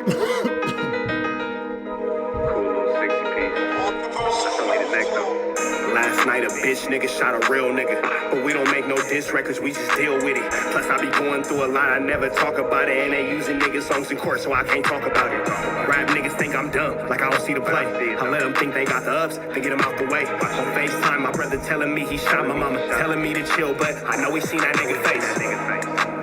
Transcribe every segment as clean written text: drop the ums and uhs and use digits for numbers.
Last night a bitch nigga shot a real nigga, but we don't make no diss records, we just deal with it. Plus I be going through a lot, I never talk about it, and they using niggas songs in court, so I can't talk about it. Rap niggas think I'm dumb, like I don't see the play. I let them think they got the ups, then get them out the way. On FaceTime, my brother telling me he shot my mama, telling me to chill, but I know he seen that nigga face.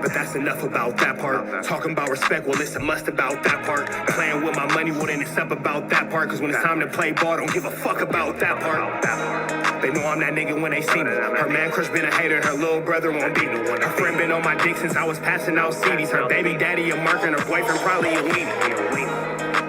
But that's enough about that part. Talking about respect, well, it's a must about that part. Playing with my money, well, then it's up about that part. Cause when it's time to play ball, don't give a fuck about that part. They know I'm that nigga when they see me. Her man crush been a hater, and her little brother won't beat me. Her friend been on my dick since I was passing out CDs. Her baby daddy a mark, and her boyfriend probably a weenie.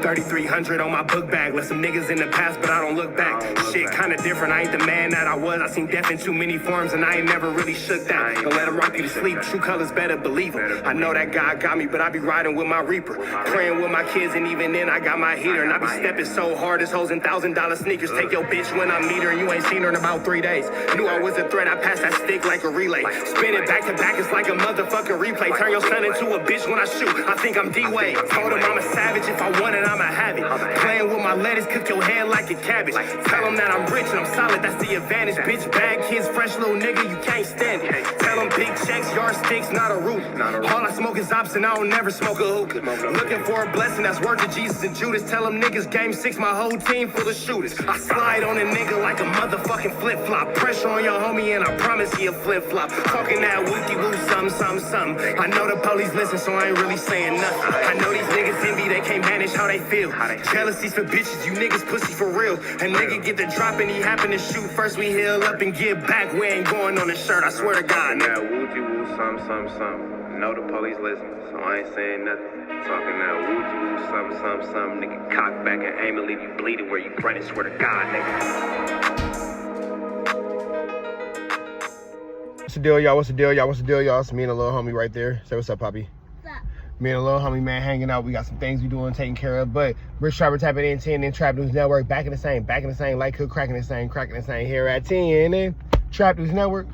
3,300 on my book bag. Let some niggas in the past, but I don't look back. Shit kinda different, I ain't the man that I was. I seen death in too many forms, and I ain't never really shook that. Don't let him rock you to sleep, true colors better believe him. I know that God got me, but I be riding with my reaper. Praying with my kids, and even then I got my heater. And I be stepping so hard, this hoes in $1,000 sneakers. Take your bitch when I meet her, and you ain't seen her in about 3 days. Knew I was a threat, I passed that stick like a relay. Spin it back to back, it's like a motherfucking replay. Turn your son into a bitch when I shoot, I think I'm D-Wade. Told him I'm a savage, if I want it, I'ma have it. Playing with my lettuce, cook your head like a cabbage. Tell them that I'm rich and I'm solid, that's the advantage. Bitch, bad kids, fresh little nigga, you can't stand it. Tell them big checks, yardsticks, not a roof. All I smoke is ops and I don't never smoke a hookah. Looking for a blessing that's worth it, Jesus and Judas. Tell them niggas game 6, my whole team full of shooters. I slide on a nigga like a motherfucking flip-flop. Pressure on your homie and I promise he a flip-flop. Talking that wookie-woo, something. I know the police listen, so I ain't really saying nothing. I know these niggas envy, they can't manage how they feel. Jealousy's for bitches, you niggas pussy for real. A nigga get the drop and he happen to shoot. First we heal up and get back. We ain't going on the shirt, I swear to God. That woogie-woo, something. Know the police listen, so I ain't saying nothing. Talking that woogie-woo, something. Nigga cock back and aim and leave you bleeding where you running. Swear to God, nigga. What's the deal, y'all? What's the deal, y'all? It's me and a little homie right there. Say what's up, Poppy. Me and a little homie, man, hanging out. We got some things we doing, taking care of. But Rich Trapper tapping in, TNN Trap News Network. Back in the same. Like Cook, cracking the same here at TNN Trap News Network.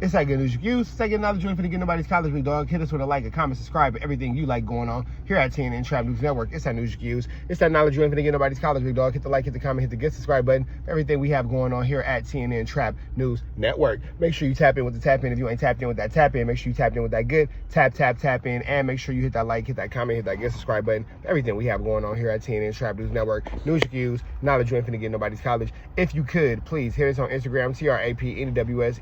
It's that good news you use. It's that good knowledge you ain't finna get nobody's college, big dog. Hit us with a like, a comment, subscribe, everything you like going on here at TNN Trap News Network. It's that news you use. It's that knowledge you ain't finna get nobody's college, big dog. Hit the like, hit the comment, hit the get subscribe button for everything we have going on here at TNN Trap News Network. Make sure you tap in with the tap in. If you ain't tapped in with that tap in, make sure you tapped in with that good tap in, and make sure you hit that like, hit that comment, hit that get subscribe button for everything we have going on here at TNN Trap News Network. News you use, knowledge you ain't finna get nobody's college. If you could, please hit us on Instagram, TRAPNEWS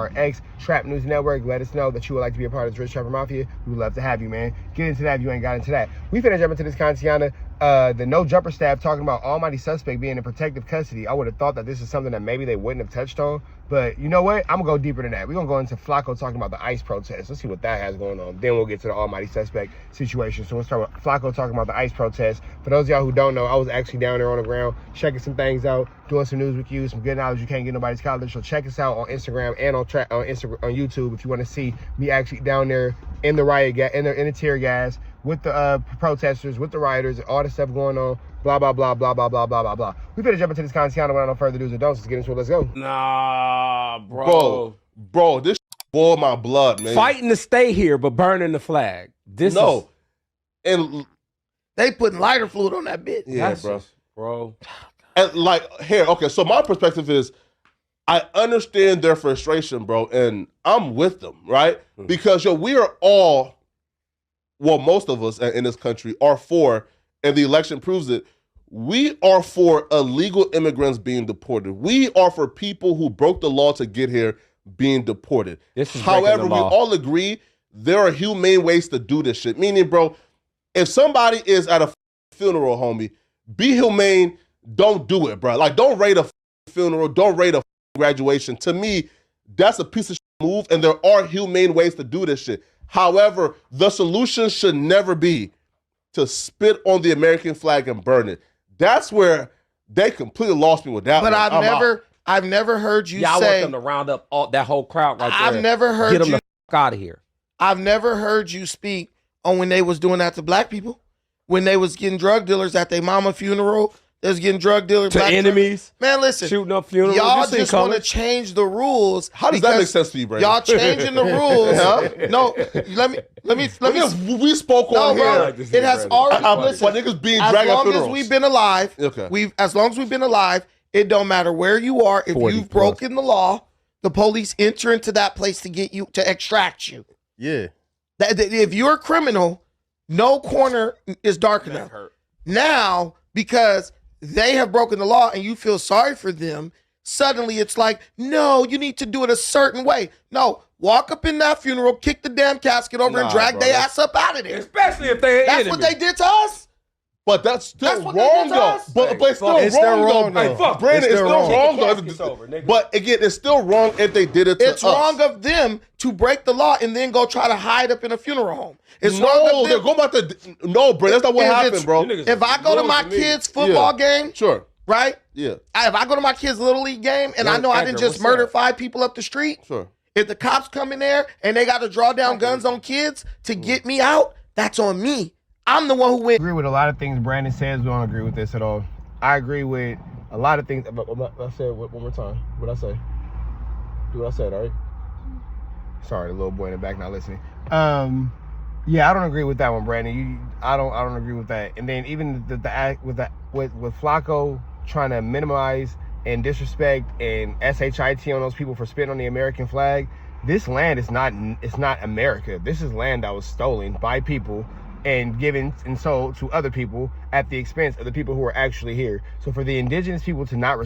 NETWORX Trap News Network. Let us know that you would like to be a part of the Rich Trapper Mafia. We would love to have you, man. Get into that if you ain't got into that. We finna jump into this Kantiana. The no jumper staff talking about almighty suspect being in protective custody. I would have thought that this is something that maybe they wouldn't have touched on, but you know what? I'm gonna go deeper than that. We're gonna go into Flakko talking about the ICE protest. Let's see what that has going on. Then we'll get to the almighty suspect situation. So we'll start with Flakko talking about the ICE protest. For those of y'all who don't know, I was actually down there on the ground checking some things out, doing some news with you, some good knowledge you can't get nobody's college. So check us out on Instagram and on YouTube if you want to see me actually down there in the riot in the tear gas with the protesters, with the rioters, and all the stuff going on. Blah, blah, blah, blah, blah, blah, blah, blah, blah. We better jump into this Kantiana without no further do's or don'ts. Let's get into it. Let's go. Nah, bro. Bro, this boiled my blood, man. Fighting to stay here, but burning the flag. And they putting lighter fluid on that bitch. Yeah, bro. And like, here, okay, so my perspective is, I understand their frustration, bro, and I'm with them, right? Because, we are all, well, most of us in this country are for, and the election proves it, we are for illegal immigrants being deported. We are for people who broke the law to get here being deported. However, we all agree there are humane ways to do this shit. Meaning, bro, if somebody is at a funeral, homie, be humane, don't do it, bro. Like, don't raid a funeral, don't raid a graduation. To me, that's a piece of shit move, and there are humane ways to do this shit. However, the solution should never be to spit on the American flag and burn it. That's where they completely lost me with that. But I've never heard you say. I want them to round up that whole crowd right there. I've never heard get them the fuck out of here. I've never heard you speak on when they was doing that to black people, when they was getting drug dealers at their mama funeral, There's getting drug dealers. To enemies. Man, listen. Shooting up funerals. Y'all You seen just want to colors. change the rules. How does that make sense to you, Brandon? Y'all changing the rules. Huh? No, let me. We spoke No, on bro. here. like to see It has Brandon. already. For Listen, niggas being as dragged at long as funerals. we've been alive, Okay. as long as we've been alive, it don't matter where you are. If 40 you've plus. broken the law, the police enter into that place to get you to extract you. Yeah. If you're a criminal, no corner is dark enough. Now, because they have broken the law and you feel sorry for them, suddenly it's like, no, you need to do it a certain way. No, walk up in that funeral, kick the damn casket over and Nah, drag bro, their that's- ass up out of there. Especially if they're That's enemy. what they did to us. But that's still That's what they wrong did to though. us. But it's still It's still wrong, though. though. Hey, fuck. Brandon, it's still wrong though. Casket's over, nigga. But again, it's still wrong if they did it to It's us. wrong of them to break the law and then go try to hide up in a funeral home. It's wrong No, of they're them. going about to. No, bro, that's not what If happened, it's- bro. You niggas If I go to wrong my to me. kids' football game, Sure. right? Yeah. If I go to my kids' Little League game and I Young know I Packer, didn't just what's murder up? 5 people up the street, Sure. if the cops come in there and they got to draw down guns on kids to get me out, that's on me. I'm the one who went. I agree with a lot of things Brandon says. We don't agree with this at all. I agree with a lot of things. I said one more time. What I say? Do what I said, all right? Sorry, the little boy in the back not listening. Yeah, I don't agree with that one, Brandon. I don't agree with that. And then even the act with Flakko trying to minimize and disrespect and shit on those people for spitting on the American flag. This land is not America. This is land that was stolen by people and given and sold to other people at the expense of the people who are actually here. So for the indigenous people to not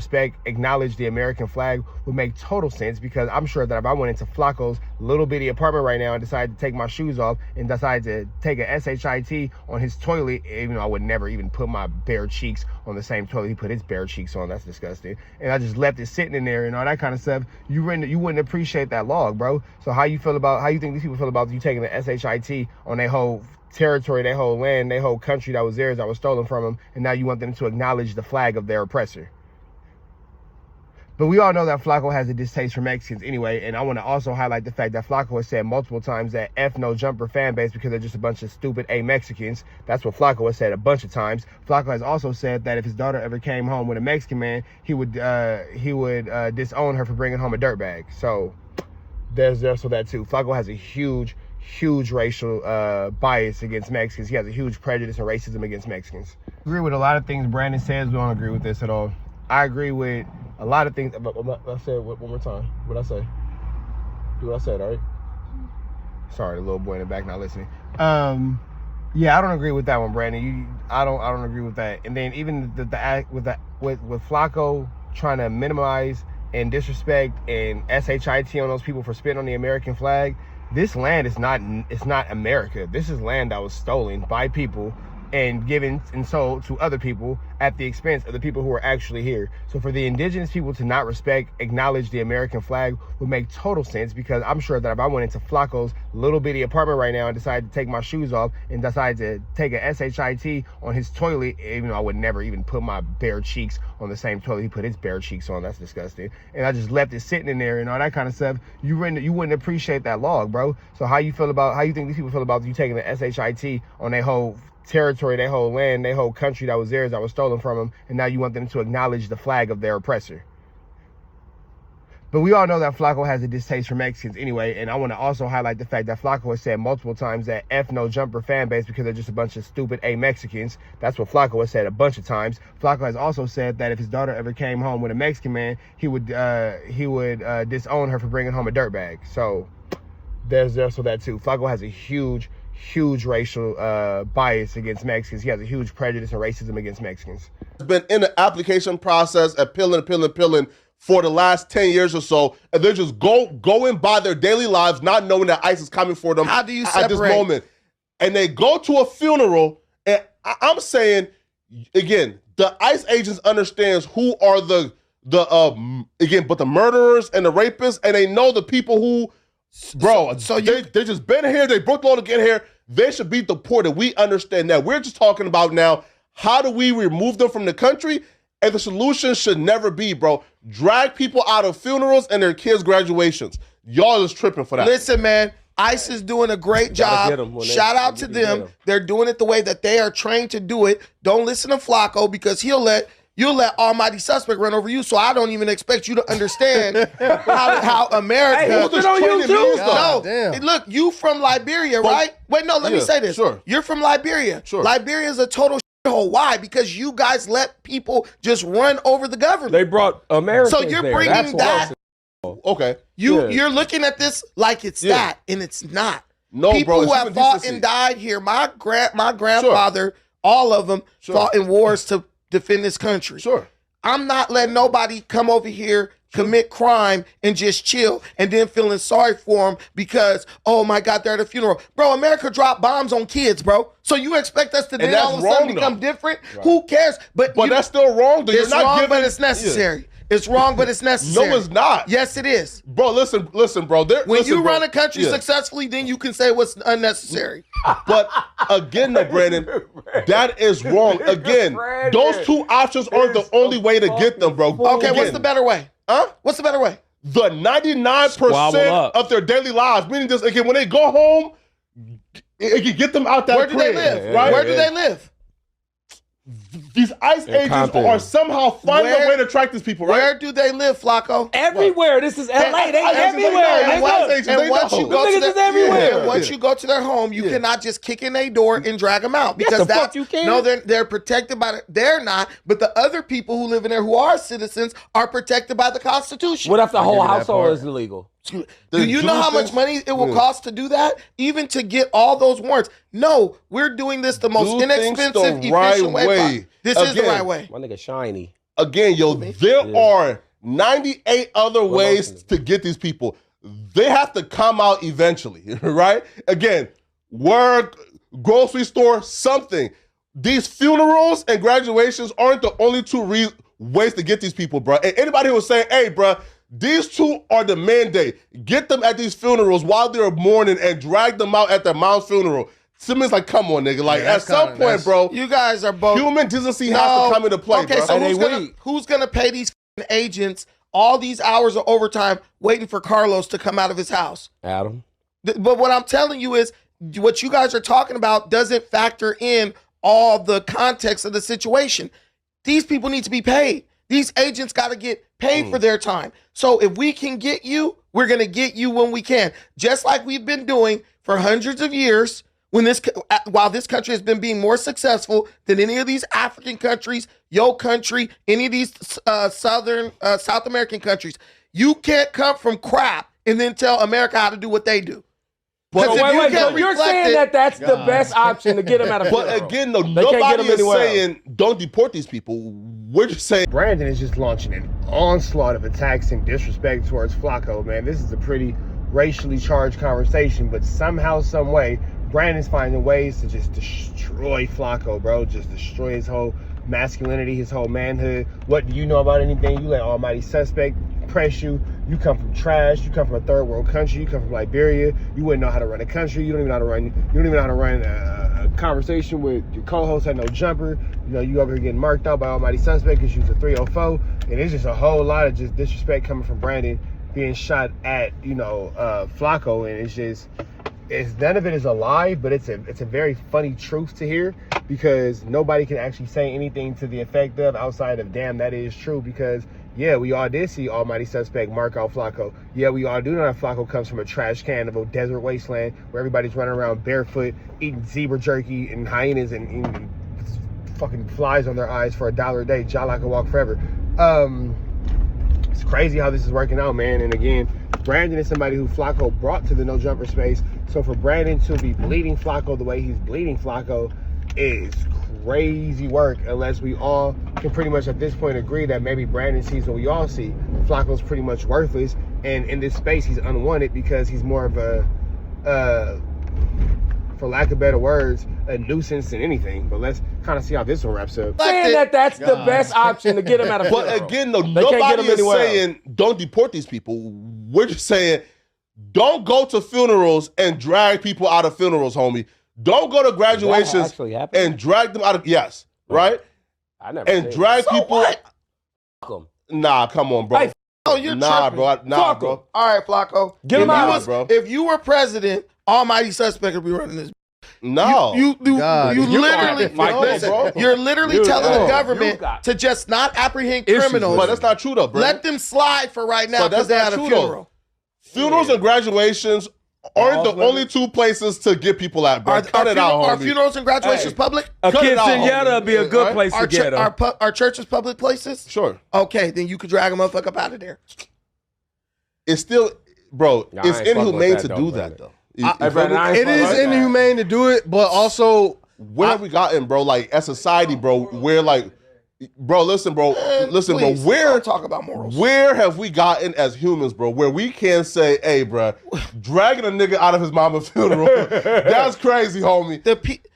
acknowledge the American flag would make total sense, because I'm sure that if I went into Flakko's little bitty apartment right now and decided to take my shoes off and decided to take a shit on his toilet, even though I would never even put my bare cheeks on the same toilet he put his bare cheeks on, that's disgusting, and I just left it sitting in there and all that kind of stuff, you wouldn't appreciate that log, bro. So how you think these people feel about you taking the shit on their whole territory, their whole land, their whole country that was theirs, that was stolen from them, and now you want them to acknowledge the flag of their oppressor? But we all know that Flakko has a distaste for Mexicans anyway, and I want to also highlight the fact that Flakko has said multiple times that F no jumper fan base because they're just a bunch of stupid Mexicans. That's what Flakko has said a bunch of times. Flakko has also said that if his daughter ever came home with a Mexican man, he would disown her for bringing home a dirtbag. So there's also that too. Flakko has a huge racial bias against Mexicans. He has a huge prejudice and racism against Mexicans. I agree with a lot of things Brandon says. We don't agree with this at all. I agree with a lot of things. I said one more time. What I say? Do what I said, all right? Sorry, the little boy in the back not listening. Yeah, I don't agree with that one, Brandon. I don't agree with that. And then even the act with Flakko trying to minimize and disrespect and shit on those people for spitting on the American flag. This land is not America. This is land that was stolen by people and given and sold to other people at the expense of the people who are actually here. So for the indigenous people to not acknowledge the American flag would make total sense, because I'm sure that if I went into Flakko's little bitty apartment right now and decided to take my shoes off and decided to take a shit on his toilet, even though I would never even put my bare cheeks on the same toilet he put his bare cheeks on, that's disgusting, and I just left it sitting in there and all that kind of stuff, you wouldn't appreciate that log, bro. So how you think these people feel about you taking the shit on their whole territory, their whole land, their whole country that was theirs, that was stolen from them, and now you want them to acknowledge the flag of their oppressor? But we all know that Flakko has a distaste for Mexicans anyway, and I want to also highlight the fact that Flakko has said multiple times that F no jumper fan base because they're just a bunch of stupid Mexicans. That's what Flakko has said a bunch of times. Flakko has also said that if his daughter ever came home with a Mexican man, he would disown her for bringing home a dirtbag. So there's also that too. Flakko has a huge racial bias against Mexicans. He has a huge prejudice and racism against Mexicans. It's been in the application process at pilling for the last 10 years or so, and they're just going by their daily lives, not knowing that ICE is coming for them. How do you at this separate? moment? And they go to a funeral, and I'm saying, again, the ICE agents understands who are the murderers and the rapists, and they know the people who, bro, they just been here, they broke the law to get here, they should be deported. We understand that. We're just talking about now, how do we remove them from the country? And the solution should never be, bro, drag people out of funerals and their kids' graduations. Y'all is tripping for that. Listen, man, ICE is doing a great job. Shout out to them. They're doing it the way that they are trained to do it. Don't listen to Flakko, because he'll let you'll let almighty suspect run over you. So I don't even expect you to understand how America. Hey, he's been on YouTube. No, look, you from Liberia, right? Wait, no, let me say this. Sure. You're from Liberia. Sure. Liberia is a total shithole. Why? Because you guys let people just run over the government. They brought Americans So you're there. bringing That's that. Okay. You're looking at this like it's that, and it's not. No, People bro. who have fought and died here. My grandfather, all of them fought in wars to defend this country. Sure. I'm not letting nobody come over here, commit crime, and just chill, and then feeling sorry for them because, oh my God, they're at a funeral. Bro, America dropped bombs on kids, bro. So you expect us to then all of a sudden become different? Right. Who cares? But that's still wrong, though. It's wrong, but it's necessary. It's wrong, but it's necessary. No, it's not. Yes, it is. Bro, listen, bro. When you run a country successfully, then you can say what's unnecessary. But again, though, Brandon, that is wrong. Again, those two options aren't the only way to get them, bro. Okay, again, what's the better way? Huh? What's the better way? The 99% of their daily lives, meaning this, again, when they go home, it can get them out that Where do they live? Right? Where do they live? These ICE agents are somehow finding a way to track these people, right? Where do they live, Flakko? Everywhere. What? This is LA. They everywhere. And once you go to everywhere. Once you go to their home, you cannot just kick in their door and drag them out because that's you can. No, they're protected by they're not, but the other people who live in there who are citizens are protected by the Constitution. What if the whole household is illegal? Do you know how much money it will cost to do that? Even to get all those warrants? No, we're doing this the most inexpensive, efficient way. This is the right way. My nigga shiny. Again, there are 98 other ways to get these people. They have to come out eventually, right? Again, work, grocery store, something. These funerals and graduations aren't the only two ways to get these people, bro. And anybody who was saying, hey, bro, these two are the mandate. Get them at these funerals while they're mourning and drag them out at their mom's funeral. Simmons like, come on, nigga. Like, at some point, bro. You guys are both. Human decency has to come into play, okay, bro. so who's gonna pay these agents all these hours of overtime waiting for Carlos to come out of his house? Adam. But what I'm telling you is what you guys are talking about doesn't factor in all the context of the situation. These people need to be paid. These agents got to get paid for their time. So if we can get you, we're going to get you when we can. Just like we've been doing for hundreds of years while this country has been being more successful than any of these African countries, your country, any of these South American countries. You can't come from crap and then tell America how to do what they do. But you're saying that that's the best option to get them out of But again, though, nobody is saying don't deport these people. We're just saying Brandon is just launching an onslaught of attacks and disrespect towards Flakko, man. This is a pretty racially charged conversation, but somehow, some way, Brandon's finding ways to just destroy Flakko, bro. Just destroy his whole masculinity, his whole manhood. What do you know about anything? You let almighty suspect press you. You come from trash. You come from a third world country. You come from Liberia. You wouldn't know how to run a country. You don't even know how to run. You don't even know how to run a conversation with your co-host. Had no jumper. You know, you over here getting marked out by almighty suspect because you was a 304. And it's just a whole lot of just disrespect coming from Brandon being shot at, Flakko, and it's just. None of it is a lie, but it's a very funny truth to hear because nobody can actually say anything to the effect of outside of damn that is true because yeah, we all did see almighty suspect mark out Flakko. Yeah, we all do know that Flakko comes from a trash can of a desert wasteland where everybody's running around barefoot, eating zebra jerky and hyenas and fucking flies on their eyes for $1 a day. Jala can walk forever. It's crazy how this is working out, man. And again, Brandon is somebody who Flakko brought to the no jumper space. So for Brandon to be bleeding Flakko the way he's bleeding Flakko is crazy work unless we all can pretty much at this point agree that maybe Brandon sees what we all see. Flakko's pretty much worthless, and in this space he's unwanted because he's more of a for lack of better words, a nuisance than anything. But let's kind of see how this one wraps up. Saying that that's the best option to get them out of But again, though, nobody is saying don't deport these people. We're just saying don't go to funerals and drag people out of funerals, homie. Don't go to graduations and drag them out of right? I never and drag people. Nah, come on, bro. Hey, you're tripping. Bro. All right, Flakko. Get him out, bro. If you were president, almighty suspect would be running this. No. You God. literally, bro. you're literally telling the government to just not apprehend criminals. But that's not true, though, bro. Let them slide for right now But because that's they not had a true, though. funeral. Funerals and graduations aren't the only two places to get people at, bro. Cut it out, Are homie. funerals and graduations public? A Cut it out, quinceañera homie. would be a good place to get them. Are churches public places? Sure. Okay, then you could drag a motherfucker up out of there. It's still, bro, Nah, I it's ain't fucking inhumane with to that, do though, that, Brandon. though. It is inhumane to do it, but also Where have we gotten, bro? Like, as society, bro, where, like, bro, listen, bro, Please, where don't talk about morals. Where have we gotten as humans, bro? Where we can say, "Hey, bro, dragging a nigga out of his mama's funeral, that's crazy, homie."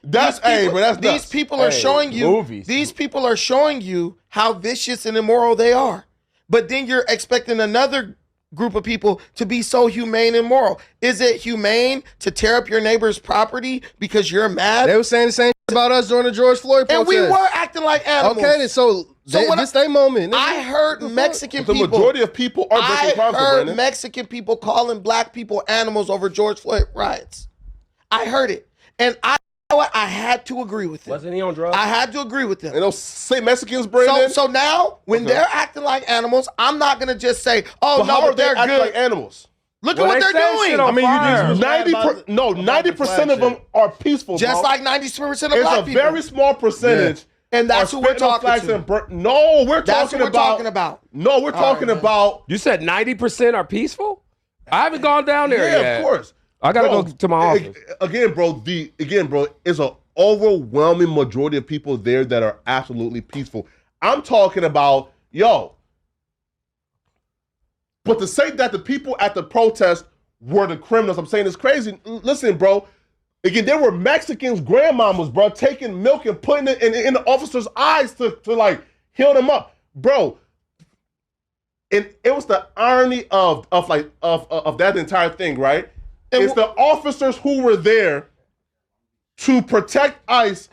That's nuts. These people are showing you. Movies. These people are showing you how vicious and immoral they are. But then you're expecting another group of people to be so humane and moral. Is it humane to tear up your neighbor's property because you're mad? they were saying the same about us during the George Floyd protest. And we were acting like animals. Okay, then this their moment. I heard Mexican The people. majority of people are breaking I crimes, heard Brandon. Mexican people calling black people animals over George Floyd riots. I heard it. And you know what? I had to agree with them. Wasn't he on drugs? I had to agree with them. And those say Mexicans, Brandon. So now, when they're acting like animals, I'm not going to just say, oh, but no, how but are they they're acting good. like animals? Look Well, at what they they're said doing. shit on fire. 90% of them are peaceful, Just bro. like 90% of It's black a people. very small percentage. And that's are what we're spitting on talking flags to. and No, we're That's talking what we're talking about. No, we're talking man. about. You said 90% are peaceful? I haven't gone down there Yeah, yet. of course. I gotta Bro, go to my office. Again, bro, it's an overwhelming majority of people there that are absolutely peaceful. I'm talking about, but to say that the people at the protest were the criminals, I'm saying it's crazy. Listen, bro. Again, there were Mexicans, grandmamas, bro, taking milk and putting it in the officer's eyes to like heal them up, bro. And it was the irony of that entire thing, right? It's the officers who were there to protect ICE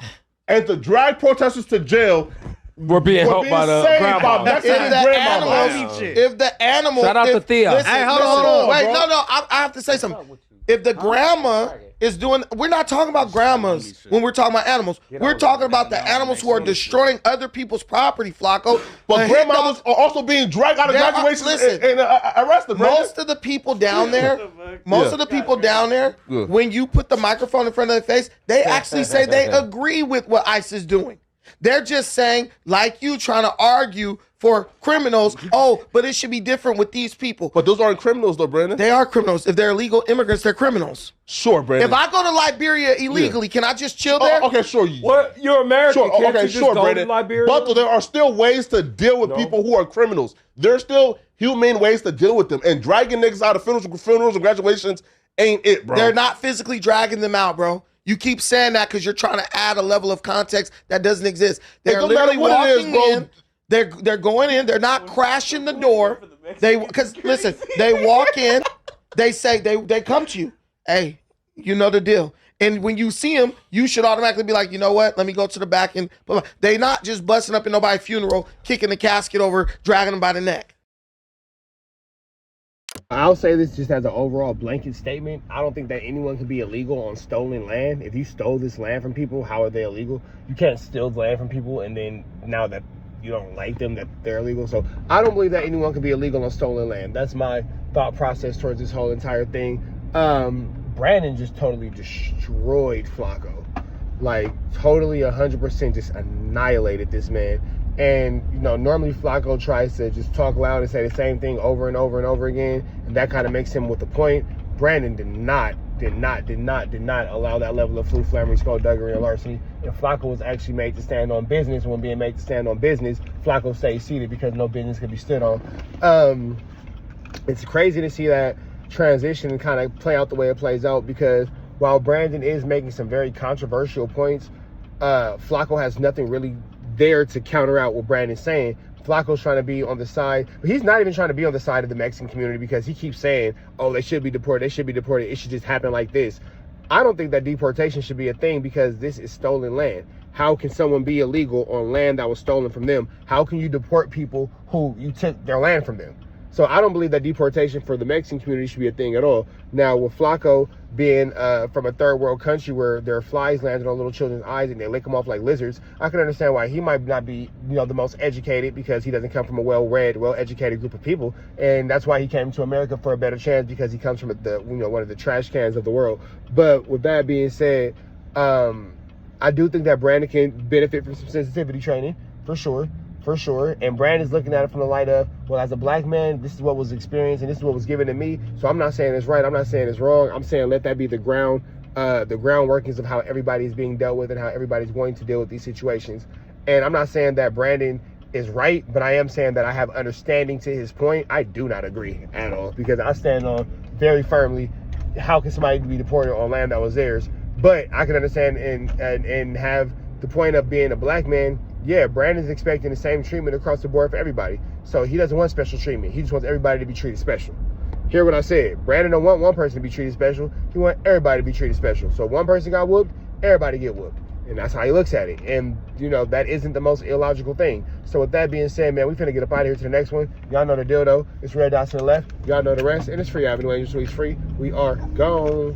and to drag protesters to jail. We're being helped by the saved grandma. by Mexican grandmamas. If the animal, Shout out to Thea. Listen, Hey, hold on, wait, bro. no, I have to say something. If the grandma is doing, we're not talking about grandmas when we're talking about animals. We're talking about the animals who are destroying other people's property, Flakko. But grandmamas are also being dragged out of graduations and arrested, bro. Most of the people down there, when you put the microphone in front of their face, they actually say they agree with what ICE is doing. They're just saying, like you, trying to argue for criminals. Oh, but it should be different with these people. But those aren't criminals, though, Brandon. They are criminals. If they're illegal immigrants, they're criminals. Sure, Brandon. If I go to Liberia illegally, can I just chill there? Okay, sure. What? You're American. Sure, Can't okay, you just sure, go Brandon. to Liberia? But there are still ways to deal with people who are criminals. There's still humane ways to deal with them. And dragging niggas out of funerals and graduations ain't it, bro. They're not physically dragging them out, bro. You keep saying that because you're trying to add a level of context that doesn't exist. They're literally walking in. They're going in. They're not crashing the door. Listen, they walk in. They say they come to you. Hey, you know the deal. And when you see them, you should automatically be like, you know what? Let me go to the back and they not just busting up in nobody's funeral, kicking the casket over, dragging them by the neck. I'll say this just as an overall blanket statement. I don't think that anyone can be illegal on stolen land. If you stole this land from people, how are they illegal? You can't steal the land from people and then now that you don't like them, that they're illegal. So I don't believe that anyone can be illegal on stolen land. That's my thought process towards this whole entire thing. Brandon just totally destroyed Flakko. Like, totally 100% just annihilated this man. And, normally Flakko tries to just talk loud and say the same thing over and over and over again. And that kind of makes him with a point. Brandon did not allow that level of flammery, skullduggery, and larceny. And Flakko was actually made to stand on business. When being made to stand on business, Flakko stayed seated because no business could be stood on. It's crazy to see that transition kind of play out the way it plays out, because while Brandon is making some very controversial points, Flakko has nothing really there to counter out what Brandon's saying. Flakko's trying to be on the side, but he's not even trying to be on the side of the Mexican community, because he keeps saying, oh, they should be deported, it should just happen like this. I don't think that deportation should be a thing, because this is stolen land. How can someone be illegal on land that was stolen from them? How can you deport people who you took their land from them? So I don't believe that deportation for the Mexican community should be a thing at all. Now, with Flakko being from a third world country where there are flies landing on little children's eyes and they lick them off like lizards, I can understand why he might not be, the most educated, because he doesn't come from a well-read, well-educated group of people, and that's why he came to America for a better chance, because he comes from one of the trash cans of the world. But with that being said, I do think that Brandon can benefit from some sensitivity training, for sure. And Brandon's looking at it from the light of, well, as a black man, this is what was experienced and this is what was given to me. So I'm not saying it's right. I'm not saying it's wrong. I'm saying let that be the ground workings of how everybody is being dealt with and how everybody's going to deal with these situations. And I'm not saying that Brandon is right, but I am saying that I have understanding to his point. I do not agree at all, because I stand on very firmly, how can somebody be deported on land that was theirs? But I can understand and have the point of being a black man. Yeah, Brandon's expecting the same treatment across the board for everybody. So he doesn't want special treatment. He just wants everybody to be treated special. Hear what I said. Brandon don't want one person to be treated special. He wants everybody to be treated special. So one person got whooped, everybody get whooped. And that's how he looks at it. And, that isn't the most illogical thing. So with that being said, man, we finna get up out of here to the next one. Y'all know the deal, though. It's red dots to the left. Y'all know the rest. And it's Free Avenue. Angel Suites free. We are gone.